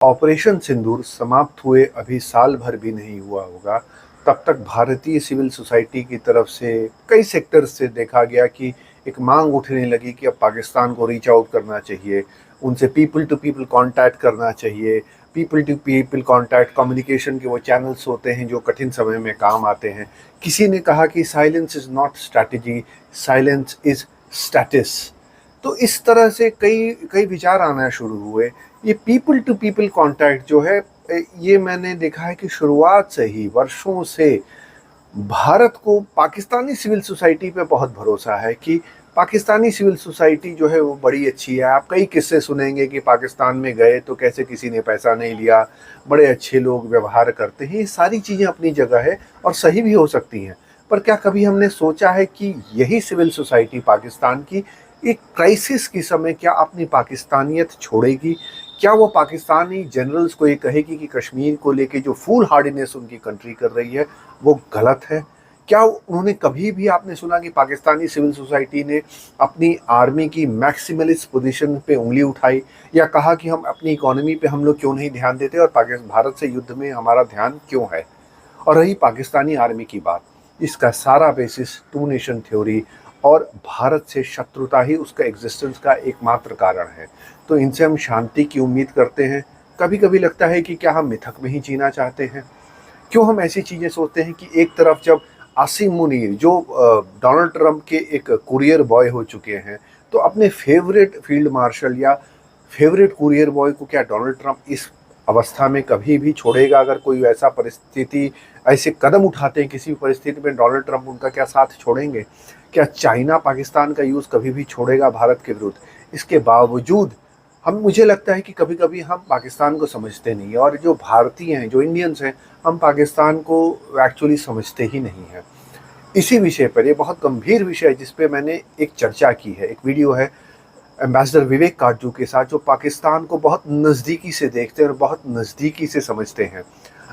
Operation सिंदूर समाप्त हुए अभी साल भर भी नहीं हुआ होगा, तब तक भारतीय सिविल सोसाइटी की तरफ से कई सेक्टर्स से देखा गया कि एक मांग उठने लगी कि अब पाकिस्तान को रीच आउट करना चाहिए, उनसे पीपल टू पीपल कांटेक्ट करना चाहिए। People to people contact communication के वो चैनल्स होते हैं जो कठिन समय में काम आते हैं। किसी ने कहा कि silence is not strategy, silence is status. तो इस तरह से कई कई विचार आना शुरू हुए। ये पीपल टू पीपल कांटेक्ट जो है, ये मैंने देखा है कि शुरुआत से ही वर्षों से भारत को पाकिस्तानी सिविल सोसाइटी पे बहुत भरोसा है कि पाकिस्तानी सिविल सोसाइटी जो है वो बड़ी अच्छी है। आप कई किस्से सुनेंगे कि पाकिस्तान में गए तो कैसे किसी ने पैसा नहीं लिया, बड़े अच्छे लोग व्यवहार करते हैं। ये सारी चीज़ें अपनी जगह है और सही भी हो सकती हैं, पर क्या कभी हमने सोचा है कि यही सिविल सोसाइटी पाकिस्तान की एक क्राइसिस के समय क्या अपनी पाकिस्तानियत छोड़ेगी? क्या वो पाकिस्तानी जनरल्स को ये कहेगी कि कश्मीर को लेके जो फूल हार्डीनेस उनकी कंट्री कर रही है वो गलत है? क्या उन्होंने कभी भी, आपने सुना कि पाकिस्तानी सिविल सोसाइटी ने अपनी आर्मी की मैक्सिमलिस्ट पोजीशन पे उंगली उठाई या कहा कि हम अपनी इकोनॉमी पे हम लोग क्यों नहीं ध्यान देते और पाकिस्तान भारत से युद्ध में हमारा ध्यान क्यों है? और रही पाकिस्तानी आर्मी की बात, इसका सारा बेसिस टू नेशन थ्योरी और भारत से शत्रुता ही उसका एग्जिस्टेंस का एकमात्र कारण है। तो इनसे हम शांति की उम्मीद करते हैं। कभी कभी लगता है कि क्या हम मिथक में ही जीना चाहते हैं? क्यों हम ऐसी चीज़ें सोचते हैं कि एक तरफ जब आसिम मुनीर जो डोनाल्ड ट्रंप के एक कुरियर बॉय हो चुके हैं, तो अपने फेवरेट फील्ड मार्शल या फेवरेट कुरियर बॉय को क्या डोनाल्ड ट्रंप इस अवस्था में कभी भी छोड़ेगा? अगर कोई ऐसा परिस्थिति, ऐसे कदम उठाते हैं किसी भी परिस्थिति में डोनाल्ड ट्रंप, उनका क्या साथ छोड़ेंगे? क्या चाइना पाकिस्तान का यूज़ कभी भी छोड़ेगा भारत के विरुद्ध? इसके बावजूद हम, मुझे लगता है कि कभी कभी हम पाकिस्तान को समझते नहीं और जो भारतीय हैं, जो इंडियंस हैं, हम पाकिस्तान को एक्चुअली समझते ही नहीं हैं। इसी विषय पर, ये बहुत गंभीर विषय है जिस पे मैंने एक चर्चा की है, एक वीडियो है एम्बेसडर विवेक काटजू के साथ, जो पाकिस्तान को बहुत नज़दीकी से देखते हैं और बहुत नज़दीकी से समझते हैं।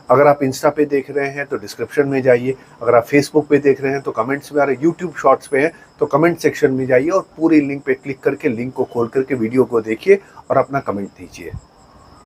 अगर आप इंस्टा पे देख रहे हैं तो डिस्क्रिप्शन में जाइए, अगर आप फेसबुक पे देख रहे हैं तो कमेंट्स में, अगर यूट्यूब शॉर्ट्स पे हैं तो कमेंट सेक्शन में जाइए और पूरी लिंक पे क्लिक करके, लिंक को खोल करके वीडियो को देखिए और अपना कमेंट दीजिए।